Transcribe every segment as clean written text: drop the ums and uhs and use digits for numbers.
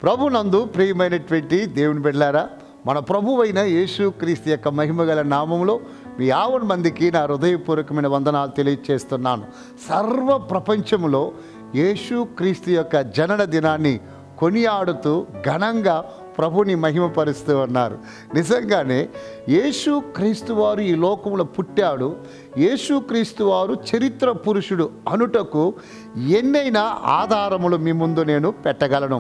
ప్రభునందు ప్రియమైనటువంటి దేవుని బిడ్డలారా, మన ప్రభువైన యేసు క్రీస్తు యొక్క మహిమగల నామములో మీ 50 మందికి నా హృదయపూర్వకమైన వందనాలు తెలియజేస్తున్నాను. సర్వ ప్రపంచంలో యేసు క్రీస్తు యొక్క జనన దినాన్ని కొనియాడుతూ ఘనంగా ప్రభుని మహిమపరుస్తూ ఉన్నారు. నిజంగానే యేసు క్రీస్తు వారు ఈ లోకంలో పుట్టాడు. యేసు క్రీస్తు వారు చరిత్ర పురుషుడు అనుటకు ఎన్నైనా ఆధారములు మీ ముందు నేను పెట్టగలను.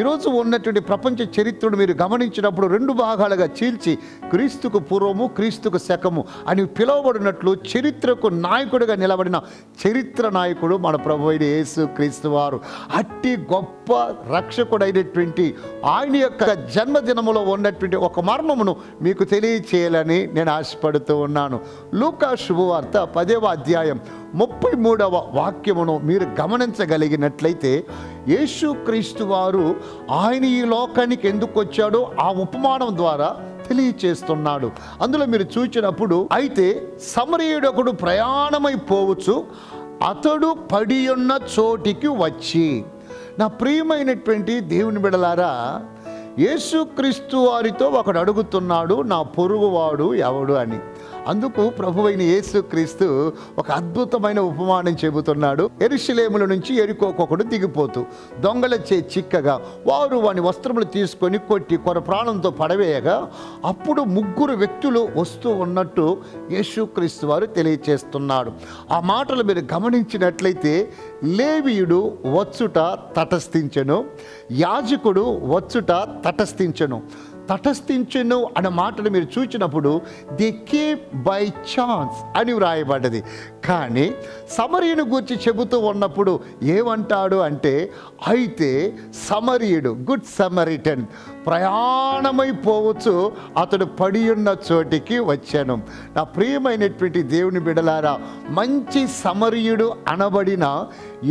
ఈరోజు ఉన్నటువంటి ప్రపంచ చరిత్రను మీరు గమనించినప్పుడు 2 భాగాలుగా చీల్చి క్రీస్తుకు పూర్వము, క్రీస్తుకు శకము అని పిలువబడినట్లు చరిత్రకు నాయకుడిగా నిలబడిన చరిత్ర నాయకుడు మన ప్రభు అయిన యేసు క్రీస్తు వారు. అట్టి గొప్ప రక్షకుడైనటువంటి ఆయన యొక్క జన్మదినములో ఉన్నటువంటి ఒక మర్మమును మీకు తెలియచేయాలని నేను ఆశపడుతూ ఉన్నాను. లూకా శుభవార్త 10వ అధ్యాయం 33వ వాక్యమును మీరు గమనించగలిగినట్లయితే యేసు క్రీస్తు వారు ఆయన ఈ లోకానికి ఎందుకు వచ్చాడో ఆ ఉపమానం ద్వారా తెలియచేస్తున్నాడు. అందులో మీరు చూచినప్పుడు, అయితే సమరయుడొకడు ప్రయాణమైపోవచ్చు, అతడు పడి ఉన్న చోటికి వచ్చి. నా ప్రియమైనటువంటి దేవుని బిడ్డలారా, యేసుక్రీస్తు వారితో ఒకడు అడుగుతున్నాడు, నా పొరుగువాడు ఎవడు అని. అందుకు ప్రభువైన యేసుక్రీస్తు ఒక అద్భుతమైన ఉపమానం చెబుతున్నాడు. యెరూషలేముల నుంచి యెరికోకొకడు దిగిపోతూ దొంగలచే చిక్కగా వారు వాని వస్త్రములు తీసుకొని కొట్టి కొర ప్రాణంతో పడవేయగా అప్పుడు 3 వ్యక్తులు వస్తూ ఉన్నట్టు యేసుక్రీస్తు వారు తెలియచేస్తున్నాడు. ఆ మాటలు మీరు గమనించినట్లయితే, లేవీయుడు వచ్చుట తటస్థించెను, యాజకుడు వచ్చుట తటస్థించెను. తటస్థించెను అనే మాటలు మీరు చూచినప్పుడు ది కేమ్ బై ఛాన్స్ అని వ్రాయబడ్డది. కానీ సమరయుని గురించి చెబుతూ ఉన్నప్పుడు ఏమంటాడు అంటే, అయితే సమరయుడు, గుడ్ సమరిటన్, ప్రయాణమైపోవచ్చు, అతడు పడి ఉన్న చోటికి వచ్చాను. నా ప్రియమైనటువంటి దేవుని బిడ్డలారా, మంచి సమరయుడు అనబడిన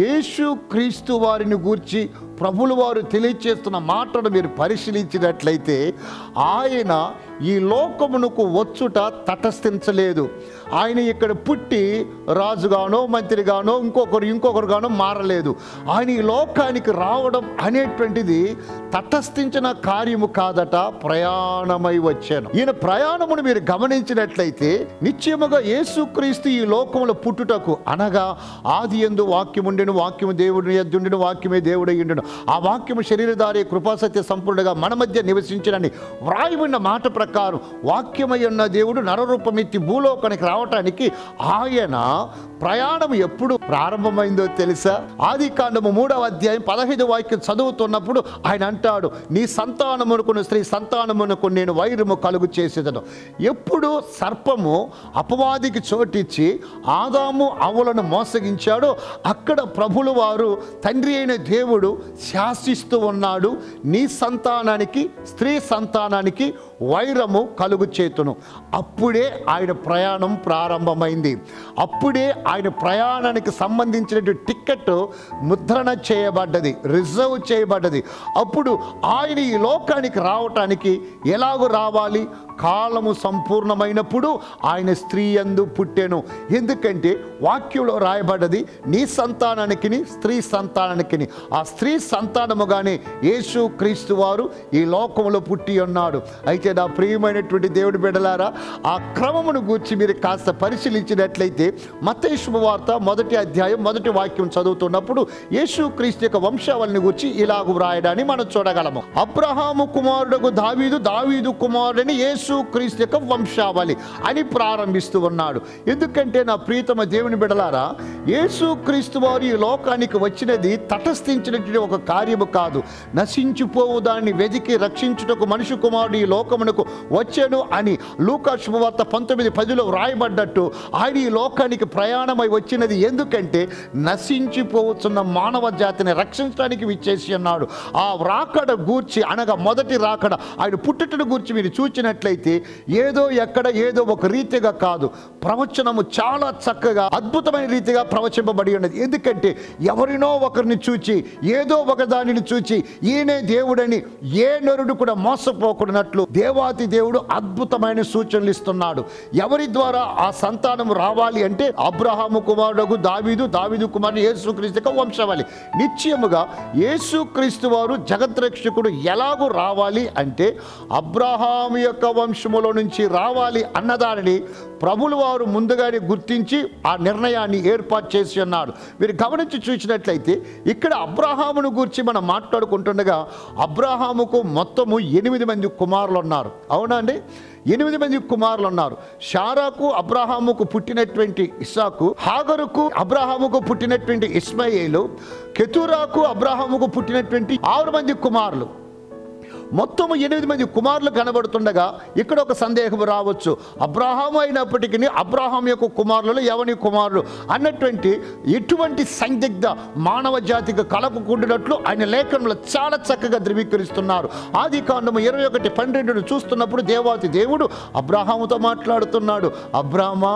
యేసు క్రీస్తు వారిని గూర్చి ప్రభులు వారు తెలియచేస్తున్న మాటను మీరు పరిశీలించినట్లయితే, ఆయన ఈ లోకమునకు వచ్చుట తటస్థించలేదు. ఆయన ఇక్కడ పుట్టి రాజుగానో మంత్రిగానో ఇంకొకరుగానో మారలేదు. ఆయన ఈ లోకానికి రావడం అనేటువంటిది తటస్థించిన కార్యము కాదట, ప్రయాణమై వచ్చాను. ఈయన ప్రయాణమును మీరు గమనించినట్లయితే, నిశ్చయముగా యేసుక్రీస్తు ఈ లోకములో పుట్టుటకు అనగా ఆది యందు వాక్యముండెను, వాక్యము దేవుని యొద్దుండెను, వాక్యమే దేవుడయ్యుండెను, ఆ వాక్యము శరీరధారి కృపాసత్య సంపూర్ణంగా మన మధ్య నివసించినని వ్రాయబడిన మాట ప్రకారం వాక్యమై ఉన్న దేవుడు నరరూపమెత్తి భూలోకానికి రావటానికి ఆయన ప్రయాణం ఎప్పుడు ప్రారంభమైందో తెలుసా? ఆదికాండము 3వ అధ్యాయం 15వ వాక్యం చదువుతున్నప్పుడు ఆయన అంటాడు, నీ సంతానమునకును స్త్రీ సంతానమునకు నేను వైరము కలుగు చేసేదను. ఎప్పుడు సర్పము అపవాదికి చోటిచ్చి ఆదాము అవ్వలను మోసగించాడో అక్కడ ప్రభులు వారు తండ్రి అయిన దేవుడు శాసిస్తూ ఉన్నాడు, నీ సంతానానికి స్త్రీ సంతానానికి వైరము కలుగు చేతును. అప్పుడే ఆయన ప్రయాణం ప్రారంభమైంది. అప్పుడే ఆయన ప్రయాణానికి సంబంధించినటువంటి టికెట్ ముద్రణ చేయబడ్డది, రిజర్వ్ చేయబడ్డది. అప్పుడు ఆయన ఈ లోకానికి రావటానికి ఎలాగో రావాలి? కాలము సంపూర్ణమైనప్పుడు ఆయన స్త్రీ యందు పుట్టెను. ఎందుకంటే వాక్యంలో రాయబడ్డది, నీ సంతానానికి స్త్రీ సంతానానికి. ఆ స్త్రీ సంతానముగానే యేసు క్రీస్తు వారు ఈ లోకంలో పుట్టి ఉన్నాడు. అయితే నా ప్రియమైనటువంటి దేవుడి బిడ్డలారా, ఆ క్రమమును గూర్చి మీరు కాస్త పరిశీలించినట్లయితే, మత్తయి శుభవార్త 1వ అధ్యాయం 1వ వాక్యం చదువుతున్నప్పుడు యేసు క్రీస్తు యొక్క వంశావళిని గూర్చి ఇలాగూ వ్రాయడాన్ని మనం చూడగలము. అబ్రహాము కుమారుడకు దావీదు, దావీదు కుమారుడని యేసు క్రీస్తు యొక్క వంశావళి అని ప్రారంభిస్తూ ఉన్నాడు. ఎందుకంటే నా ప్రియతమ దేవుని బిడ్డలారా, యేసు క్రీస్తు వారు ఈ లోకానికి వచ్చినది తటస్థించినటువంటి ఒక కార్యము కాదు. నశించిపోవు దాన్ని వెదికి రక్షించుటకు మనిషి కుమారుడు ఈ లోకమునకు వచ్చాను అని లూకా శుభవార్త 19:10లో వ్రాయబడ్డట్టు ఆయన ఈ లోకానికి ప్రయాణమై వచ్చినది ఎందుకంటే నశించిపోవచ్చున్న మానవ జాతిని రక్షించడానికి విచ్చేసి అన్నాడు. ఆ రాకడ గూర్చి అనగా మొదటి రాకడ, ఆయన పుట్టుటను గూర్చి మీరు చూచినట్లయితే ఏదో ఎక్కడ ఏదో ఒక రీతిగా కాదు, ప్రవచనము చాలా చక్కగా అద్భుతమైన రీతిగా ప్రవచింపబడి ఉన్నది. ఎందుకంటే ఎవరినో ఒకరిని చూచి, ఏదో ఒక దానిని చూచి ఈయనే దేవుడని ఏ నరుడు కూడా మోసపోకున్నట్లు దేవాతి దేవుడు అద్భుతమైన సూచనలు ఇస్తున్నాడు. ఎవరి ద్వారా ఆ సంతానం రావాలి అంటే అబ్రహాము కుమారుడు దావీదు, దావీదు కుమారుడు యేసుక్రీస్తు యొక్క వంశావళి. నిశ్చయముగా యేసుక్రీస్తు వారు జగద్రక్షకుడు ఎలాగూ రావాలి అంటే అబ్రహాము యొక్క వంశములో నుంచి రావాలి అన్నదానిని ప్రభులు వారు ముందుగానే గుర్తించి ఆ నిర్ణయాన్ని ఏర్పాటు చేసి ఉన్నాడు. మీరు గమనించి చూసినట్లయితే ఇక్కడ అబ్రహామును గురించి మనం మాట్లాడుకుంటుండగా అబ్రహాముకు మొత్తము 8 మంది కుమారులు ఉన్నారు. అవునా అండి? 8 మంది కుమారులు ఉన్నారు. షారాకు అబ్రహాముకు పుట్టినటువంటి ఇస్సాకు, హాగరుకు అబ్రహాముకు పుట్టినటువంటి ఇస్మాయేలు, కెతూరాకు అబ్రహాముకు పుట్టినటువంటి 6 మంది కుమారులు. మొత్తము 8 మంది కుమారులు కనబడుతుండగా ఇక్కడ ఒక సందేహం రావచ్చు. అబ్రహాము అయినప్పటికీ అబ్రహాం యొక్క కుమారులు ఎవని కుమారులు అన్నటువంటి ఎటువంటి సందిగ్ధ మానవ జాతికి కలగకుండానట్లు ఆయన లేఖనంలో చాలా చక్కగా ధృవీకరిస్తున్నారు. ఆదికాండము 21:12 చూస్తున్నప్పుడు దేవాతి దేవుడు అబ్రహాముతో మాట్లాడుతున్నాడు. అబ్రామా,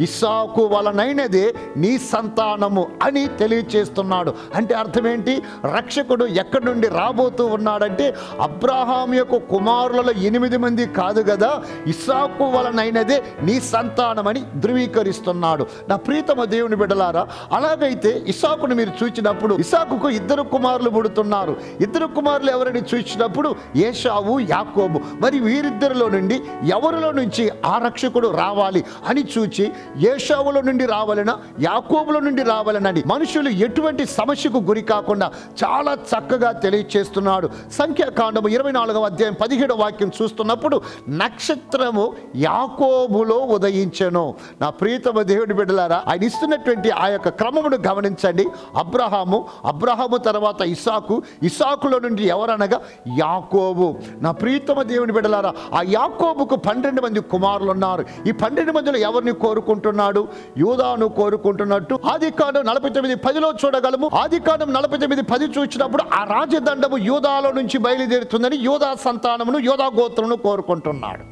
ఇస్సాకు వలనైనదే నీ సంతానము అని తెలియచేస్తున్నాడు. అంటే అర్థం ఏంటి? రక్షకుడు ఎక్కడి నుండి రాబోతూ ఉన్నాడంటే అబ్రహాం యొక్క కుమారులలో 8 మంది కాదు కదా, ఇస్సాకు వలనైనదే నీ సంతానమని ధృవీకరిస్తున్నాడు. నా ప్రీతమ దేవుని బిడ్డలారా, అలాగైతే ఇస్సాకును మీరు చూచినప్పుడు ఇస్సాకుకు 2 కుమారులు పుడుతున్నారు. 2 కుమారులు ఎవరిని చూసినప్పుడు ఏశావు, యాకోబు. మరి వీరిద్దరిలో నుండి ఎవరిలో నుంచి ఆ రక్షకుడు రావాలి అని చూచి ఏశావులో నుండి రావాలనా, యాకోబులో నుండి రావాలనని మనుషులు ఎటువంటి సమస్యకు గురి కాకుండా చాలా చక్కగా తెలియచేస్తున్నాడు. సంఖ్యాకాండము 24వ అధ్యాయం 17వ వాక్యం చూస్తున్నప్పుడు నక్షత్రము యాకోబులో ఉదయించెను. నా ప్రియతమ దేవుని బిడ్డలారా, ఆయన ఇస్తున్నటువంటి ఆ యొక్క క్రమమును గమనించండి. అబ్రహాము తర్వాత ఇస్సాకు, ఇస్సాకులో నుండి ఎవరనగా యాకోబు. నా ప్రియతమ దేవుని బిడ్డలారా, ఆ యాకోబుకు 12 మంది కుమారులు ఉన్నారు. ఈ 12 మందిలో ఎవరిని కోరుకుంటున్నాడు? యూదాను కోరుకుంటున్నట్టు ఆదికాండం 49:10 చూడగలము. ఆదికాండం 49:10 చూసినప్పుడు ఆ రాజదండము యూదాలో నుంచి బయలుదేరుతుందని యూదా సంతానమును, యూదా గోత్రమును కోరుకుంటున్నాడు.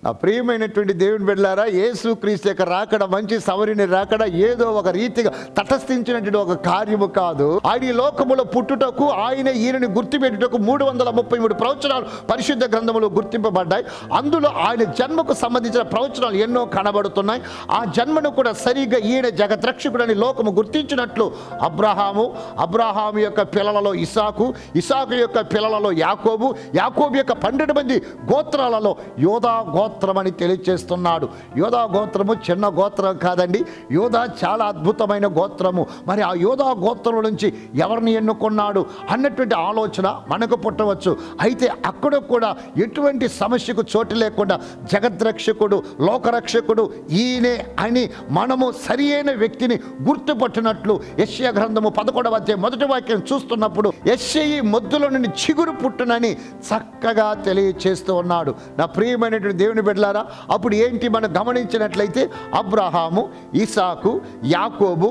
నా ప్రియమైనటువంటి దేవుని బిడ్డలారా, యేసుక్రీస్తు యొక్క రాకడ, మంచి సమరిని రాకడ ఏదో ఒక రీతిగా తటస్థించినటువంటి ఒక కార్యము కాదు. ఆయన ఈ లోకములో పుట్టుటకు, ఆయన ఈయనని గుర్తుపెట్టుటకు 333 ప్రవచనాలు పరిశుద్ధ గ్రంథములో గుర్తింపబడ్డాయి. అందులో ఆయన జన్మకు సంబంధించిన ప్రవచనాలు ఎన్నో కనబడుతున్నాయి. ఆ జన్మను కూడా సరిగ్గా ఈయన జగద్రక్షకుడని లోకము గుర్తించినట్లు అబ్రహాము యొక్క పిల్లలలో ఇస్సాకు, ఇస్సాకు యొక్క పిల్లలలో యాకోబు, యాకోబు యొక్క 12 మంది గోత్రాలలో యోధా గోత్రం అని తెలియజేస్తున్నాడు. యోధా గోత్రము చిన్న గోత్రం కాదండి. యోధా చాలా అద్భుతమైన గోత్రము. మరి ఆ యోధా గోత్రం నుంచి ఎవరిని ఎన్నుకున్నాడు అన్నటువంటి ఆలోచన మనకు పుట్టవచ్చు. అయితే అక్కడ కూడా ఎటువంటి సమస్యకు చోటు లేకుండా జగద్రక్షకుడు, లోకరక్షకుడు ఈయనే అని మనము సరి అయిన వ్యక్తిని గుర్తుపట్టినట్లు యెషయా గ్రంథము 11వ అధ్యాయం 1వ వాక్యం చూస్తున్నప్పుడు యెషయి మొద్దులో నుండి చిగురు పుట్టునని చక్కగా తెలియచేస్తూ ఉన్నాడు. నా ప్రియమైనటువంటి దేవుని బిడ్డలారా, అప్పుడు ఏంటి మనం గమనించినట్లయితే అబ్రహాము, ఇస్సాకు, యాకోబు,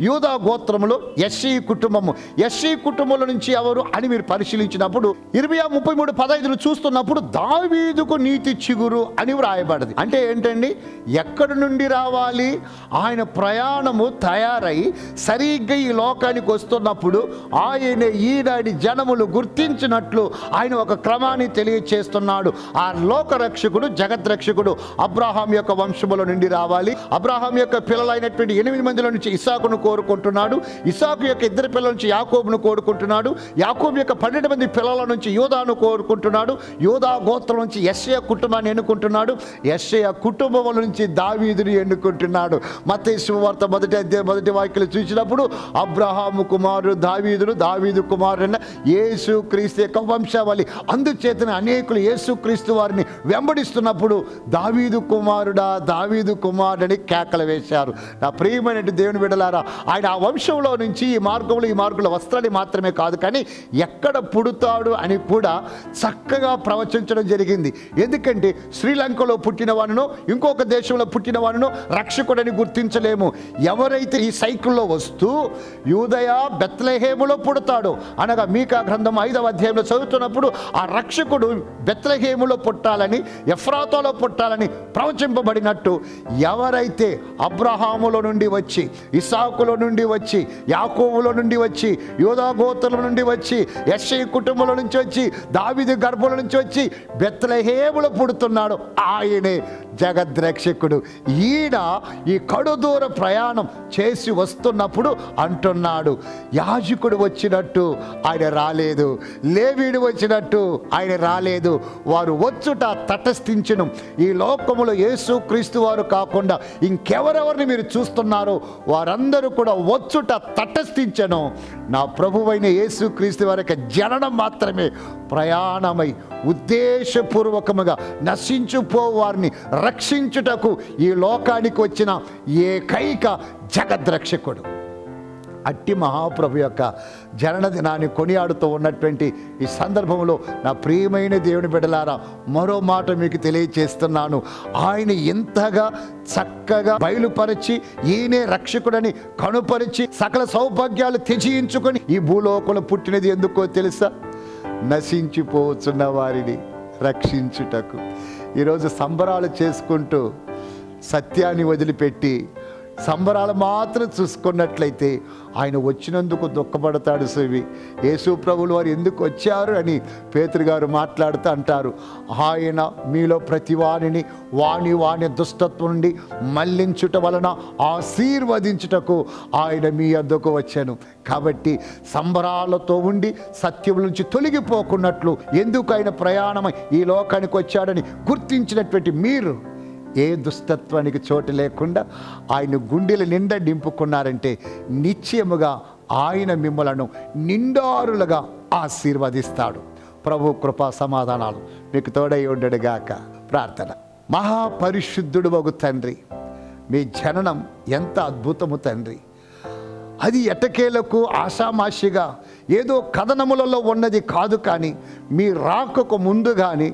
యూదా గోత్రములో యెషయి కుటుంబము. యెషయి కుటుంబంలో నుంచి ఎవరు అని మీరు పరిశీలించినప్పుడు ఇర్మియా 33:15 చూస్తున్నప్పుడు దావీదుకు నీతి చిగురు అని వ్రాయబడింది. అంటే ఏంటండి? ఎక్కడి నుండి రావాలి? ఆయన ప్రయాణము తయారై సరిగ్గా ఈ లోకానికి వస్తున్నప్పుడు ఆయన ఈనాటి జనములు గుర్తించినట్లు ఆయన ఒక క్రమాన్ని తెలియచేస్తున్నాడు. ఆ లోకరక్షకుడు, జగద్రక్షకుడు అబ్రహాం యొక్క వంశముల నుండి రావాలి. అబ్రహాం యొక్క పిల్లలైనటువంటి 8 మందిలో నుంచి ఇస్సాకును కోరుకుంటున్నాడు. ఇస్సాకు యొక్క 2 పిల్లల నుంచి యాకోబును కోరుకుంటున్నాడు. యాకోబు యొక్క 12 మంది పిల్లల నుంచి యూదాను కోరుకుంటున్నాడు. యూదా గోత్రం నుంచి యెషయా కుటుంబాన్ని ఎన్నుకుంటున్నాడు. యెషయా కుటుంబం నుంచి దావీదుని ఎన్నుకుంటున్నాడు. మత్తయి సువార్త 1వ అధ్యాయం 1వ వాక్యం చూసినప్పుడు అబ్రహాము కుమారుడు దావీదును, దావీదు కుమారుడైన యేసుక్రీస్తు యొక్క వంశావళి. అందుచేతనే అనేకులు యేసుక్రీస్తు వారిని వెంబడిస్తున్నప్పుడు దావీదు కుమారుడని కేకలు వేశారు. నా ప్రియమైన దేవుని బిడ్డలారా, ఆయన ఆ వంశంలో నుంచి ఈ మార్గంలో వస్త్రాన్ని మాత్రమే కాదు కానీ ఎక్కడ పుడతాడు అని కూడా చక్కగా ప్రవచించడం జరిగింది. ఎందుకంటే శ్రీలంకలో పుట్టిన వాడినో ఇంకొక దేశంలో పుట్టిన వాడినో రక్షకుడని గుర్తించలేము. ఎవరైతే ఈ సైకిల్లో వస్తూ యూదయ బెత్లెహేములో పుడతాడో అనగా మీకా గ్రంథం 5వ అధ్యాయంలో చదువుతున్నప్పుడు ఆ రక్షకుడు బెత్లెహేములో పుట్టాలని ఎఫ్రాతాలో పుట్టాలని ప్రవచింపబడినట్టు ఎవరైతే అబ్రహాములో నుండి వచ్చి, ఇసాకులో నుండి వచ్చి, యాకోబులో నుండి వచ్చి, యోధా గోత్రం నుండి వచ్చి, యెష్షయి కుటుంబంలో నుంచి వచ్చి, దావీదు గర్భంలో నుంచి వచ్చి బెత్లెహేములో పుడుతున్నాడు, ఆయనే జగద్రక్షకుడు. ఈయన ఈ కడుదూర ప్రయాణం చేసి వస్తున్నప్పుడు అంటున్నాడు, యాజకుడు వచ్చినట్టు ఆయన రాలేదు, లేవీయుడు వచ్చినట్టు ఆయన రాలేదు, వారు వచ్చుట తటస్థించును. ఈ లోకములో యేసు క్రీస్తు వారు కాకుండా ఇంకెవరెవరిని మీరు చూస్తున్నారో వారందరూ కూడా వచ్చుట తటస్థించను. నా ప్రభువైన యేసు క్రీస్తు వారి యొక్క జననం మాత్రమే ప్రయాణమై ఉద్దేశపూర్వకముగా నశించుపో వారిని రక్షించుటకు ఈ లోకానికి వచ్చిన ఏకైక జగద్రక్షకుడు. అట్టి మహాప్రభు యొక్క జనన దినాన్ని కొనియాడుతూ ఉన్నటువంటి ఈ సందర్భంలో నా ప్రియమైన దేవుని బిడ్డలారా, మరో మాట మీకు తెలియచేస్తున్నాను. ఆయన ఎంతగా చక్కగా బయలుపరిచి ఈయనే రక్షకుడని కనుపరిచి సకల సౌభాగ్యాలు త్యజించుకొని ఈ భూలోకంలో పుట్టినది ఎందుకో తెలుసా? నశించిపోతున్న వారిని రక్షించుటకు. ఈరోజు సంబరాలు చేసుకుంటూ సత్యాన్ని వదిలిపెట్టి సంబరాలు మాత్రం చూసుకున్నట్లయితే ఆయన వచ్చినందుకు దుఃఖపడతాడు. సువి యేసు ప్రభులు వారు ఎందుకు వచ్చారు అని పేతురు గారు మాట్లాడుతూ అంటారు, ఆయన మీలో ప్రతి వాణిని వాణి దుష్టత్వం నుండి మళ్లించుట వలన ఆశీర్వదించుటకు ఆయన మీ వద్దకు వచ్చాను. కాబట్టి సంబరాలతో ఉండి సత్యం నుంచి తొలగిపోకున్నట్లు ఎందుకు ఆయన ప్రయాణమై ఈ లోకానికి వచ్చాడని గుర్తించినటువంటి మీరు ఏ దుష్టత్వానికి చోటు లేకుండా ఆయన గుండెల నిండా నింపుకున్నారంటే నిశ్చయముగా ఆయన మిమ్మలను నిండారులుగా ఆశీర్వదిస్తాడు. ప్రభు కృపా సమాధానాలు మీకు తోడై ఉండడుగాక. ప్రార్థన. మహాపరిశుద్ధుడు వగు తండ్రి, మీ జననం ఎంత అద్భుతము తండ్రి. అది ఎటకేలకు ఆషామాషిగా ఏదో కథనములలో ఉన్నది కాదు, కానీ మీ రాకకు ముందు కానీ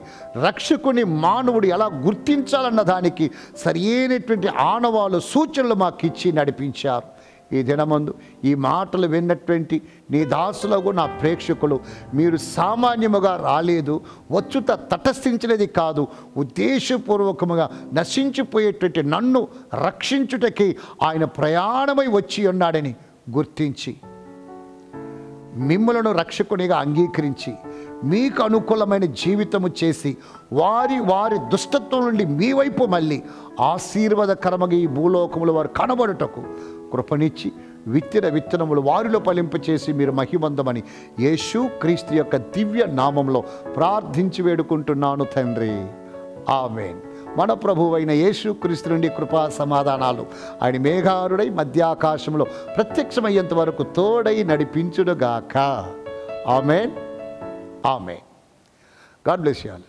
రక్షకుని మానవుడు ఎలా గుర్తించాలన్న దానికి సరైనటువంటి ఆనవాలు సూచనలు మాకు ఇచ్చి నడిపించారు. ఈ దినమందు ఈ మాటలు విన్నటువంటి నీ దాసులకు నా ప్రేక్షకులు, మీరు సామాన్యముగా రాలేదు, వచ్చుట తటస్థించినది కాదు, ఉద్దేశపూర్వకముగా నశించిపోయేటువంటి నన్ను రక్షించుటకి ఆయన ప్రయాణమై వచ్చి ఉన్నాడని గుర్తించి మిమ్మలను రక్షకునిగా అంగీకరించి మీకు అనుకూలమైన జీవితము చేసి వారి దుష్టత్వం నుండి మీ వైపు మళ్ళీ ఆశీర్వాదకరముగా ఈ భూలోకములు వారు కనబడుటకు కృపనిచ్చి విత్తిన విత్తనములు వారిలో ఫలింపచేసి మీరు మహిమందమని యేసు క్రీస్తు యొక్క దివ్య నామంలో ప్రార్థించి వేడుకుంటున్నాను తండ్రి. ఆమేన్. మన ప్రభువైన యేసు క్రీస్తు నుండి కృపా సమాధానాలు ఆయన మేఘారుడై మధ్యాకాశంలో ప్రత్యక్షమయ్యేంత వరకు తోడై నడిపించుడుగాక. ఆమేన్. ఆమేన్. God bless you all.